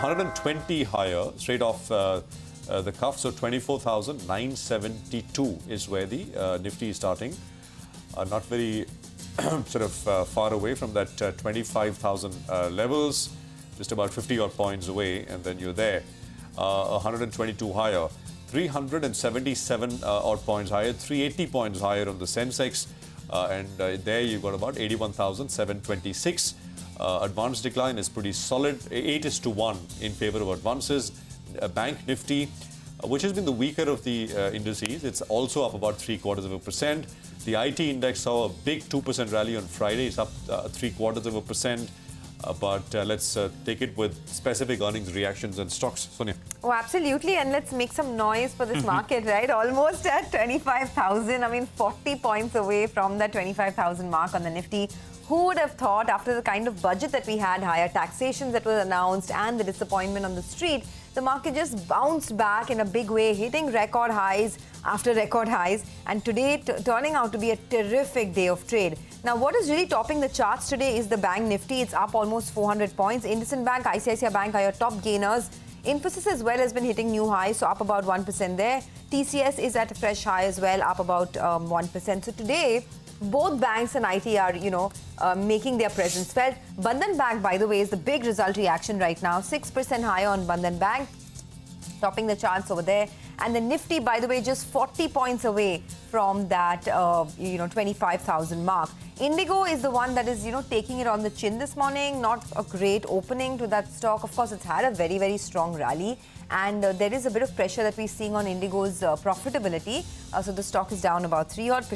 120 higher, straight off the cuff. So 24,972 is where the Nifty is starting. Not very sort of far away from that 25,000 levels, just about 50 odd points away, and then you're there. 122 higher, 377 odd points higher, 380 points higher on the Sensex, and there you've got about 81,726. Advance decline is pretty solid, 8:1 in favor of advances. Bank Nifty, which has been the weaker of the indices, it's also up about 0.75%. The IT index saw a big 2% rally on Friday. It's up 0.75%. But let's take it with specific earnings reactions and stocks. Sonia. Oh, absolutely. And let's make some noise for this market, right? Almost at 25,000. I mean, 40 points away from the 25,000 mark on the Nifty. Who would have thought, after the kind of budget that we had, higher taxations that was announced, and the disappointment on the street, the market just bounced back in a big way, hitting record highs after record highs, and today turning out to be a terrific day of trade. Now, what is really topping the charts today is the Bank Nifty. It's up almost 400 points. IndusInd Bank, ICICI Bank are your top gainers. Infosys as well has been hitting new highs, so up about 1% there. TCS is at a fresh high as well, up about 1%. So today, both banks and IT are, making their presence felt. Bandhan Bank, by the way, is the big result reaction right now. 6% higher on Bandhan Bank, topping the charts over there. And the Nifty, by the way, just 40 points away from that, 25,000 mark. Indigo is the one that is, taking it on the chin this morning. Not a great opening to that stock. Of course, it's had a very, very strong rally. And there is a bit of pressure that we're seeing on Indigo's profitability. So the stock is down about 3% odd.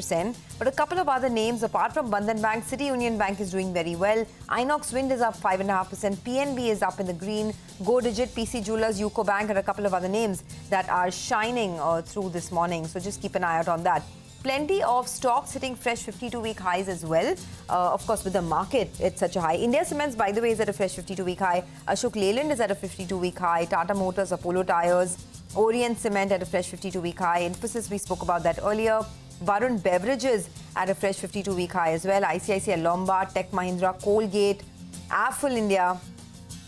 But a couple of other names, apart from Bandhan Bank, City Union Bank is doing very well. Inox Wind is up 5.5%. PNB is up in the green. Go Digit, PC Jewelers, UCO Bank, and a couple of other names that are shining through this morning. So just keep an eye out on that. Plenty of stocks hitting fresh 52-week highs as well. Of course, with the market, it's such a high. India Cements, by the way, is at a fresh 52-week high. Ashok Leyland is at a 52-week high. Tata Motors, Apollo Tyres, Orient Cement at a fresh 52-week high. Infosys, we spoke about that earlier. Varun Beverages at a fresh 52-week high as well. ICICI Lombard, Tech Mahindra, Colgate, Affle India.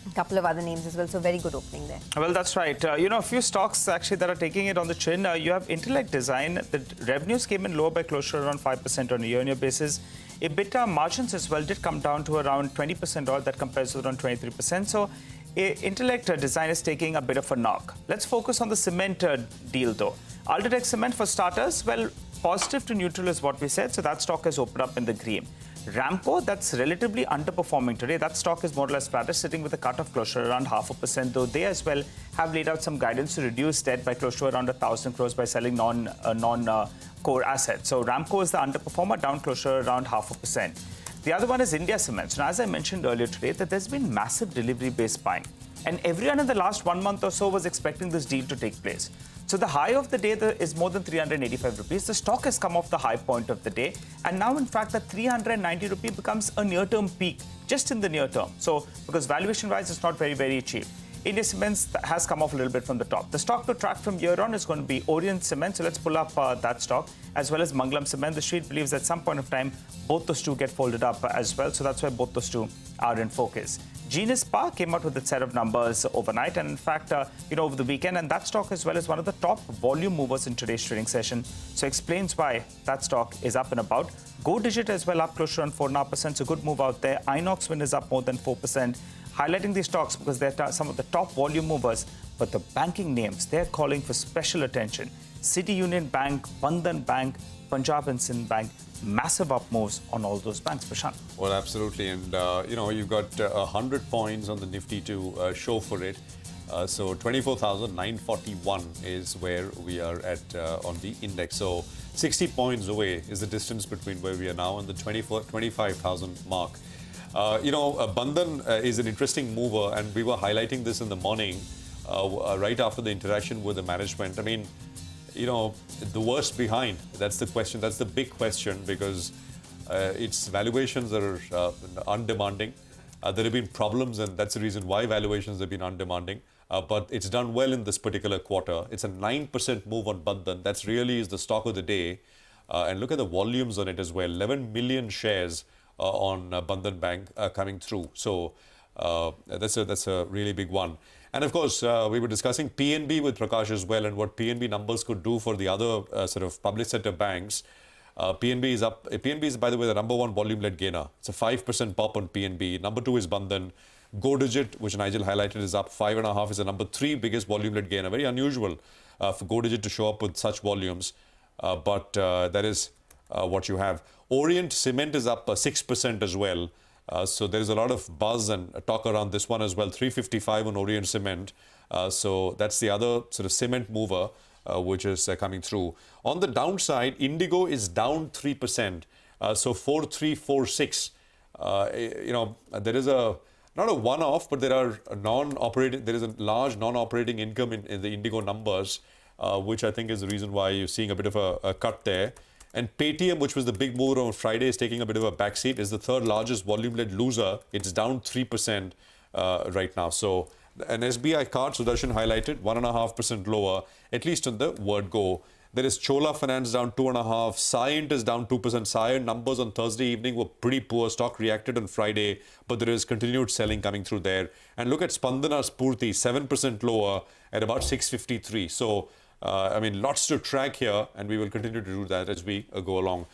A couple of other names as well, so very good opening there. Well, that's right. A few stocks actually that are taking it on the chin. You have Intellect Design. The revenues came in lower by close to around 5% on a year-on-year basis. EBITDA margins as well did come down to around 20% odd. That compares to around 23%. So Intellect Design is taking a bit of a knock. Let's focus on the cement deal though. Ultratech Cement for starters, well, positive to neutral is what we said. So that stock has opened up in the green. Ramco, that's relatively underperforming today. That stock is more or less flat, sitting with a cut of close to around 0.5%, though they as well have laid out some guidance to reduce debt by close to around 1,000 crores by selling non-core assets. So Ramco is the underperformer, down close to around 0.5%. The other one is India Cements. Now, as I mentioned earlier today, that there's been massive delivery-based buying. And everyone in the last 1 month or so was expecting this deal to take place. So the high of the day is more than 385 rupees. The stock has come off the high point of the day. And now, in fact, the 390 rupee becomes a near-term peak, just in the near term. So, because valuation-wise, it's not very, very cheap. India Cements has come off a little bit from the top. The stock to track from here on is going to be Orient Cement. So let's pull up that stock, as well as Mangalam Cement. The street believes at some point of time, both those two get folded up as well. So that's why both those two are in focus. Genius Park came out with its set of numbers overnight, and in fact, over the weekend, and that stock as well is one of the top volume movers in today's trading session. So explains why that stock is up and about. Go Digit as well up close to around 4.5%. So good move out there. Inox Wind is up more than 4%. Highlighting these stocks because they're some of the top volume movers, but the banking names, they're calling for special attention. City Union Bank, Bandhan Bank, Punjab and Sind Bank, massive up moves on all those banks. Prashant. Well, absolutely. And, you've got 100 points on the Nifty to show for it. So 24,941 is where we are at on the index. So 60 points away is the distance between where we are now and the 25,000 mark. Bandhan is an interesting mover, and we were highlighting this in the morning right after the interaction with the management. I mean, the worst behind, that's the question. That's the big question, because its valuations are undemanding. There have been problems, and that's the reason why valuations have been undemanding. But it's done well in this particular quarter. It's a 9% move on Bandhan. That's really is the stock of the day. And look at the volumes on it as well. 11 million shares on Bandhan Bank coming through. So that's a really big one. And of course, we were discussing PNB with Prakash as well, and what PNB numbers could do for the other sort of public sector banks. PNB is up. PNB is, by the way, the number one volume-led gainer. It's a 5% pop on PNB. Number two is Bandhan. Go Digit, which Nigel highlighted, is up 5.5%. Is the number three biggest volume-led gainer. Very unusual for Go Digit to show up with such volumes, but that is what you have. Orient Cement is up 6% as well. So there is a lot of buzz and talk around this one as well. 355 on Orient Cement. So that's the other sort of cement mover which is coming through. On the downside, Indigo is down 3%. So 4346. There is not a one-off, but there are there is a large non-operating income in the Indigo numbers, which I think is the reason why you're seeing a bit of a cut there. And Paytm, which was the big mover on Friday, is taking a bit of a backseat. Is the third largest volume-led loser. It's down 3% right now. So an SBI card, Sudarshan highlighted, 1.5% lower, at least on the word go. There is Chola Finance down 2.5%. Cyient is down 2%. Cyient numbers on Thursday evening were pretty poor. Stock reacted on Friday, but there is continued selling coming through there. And look at Spandana Spurti, 7% lower at about 653. So, lots to track here, and we will continue to do that as we go along.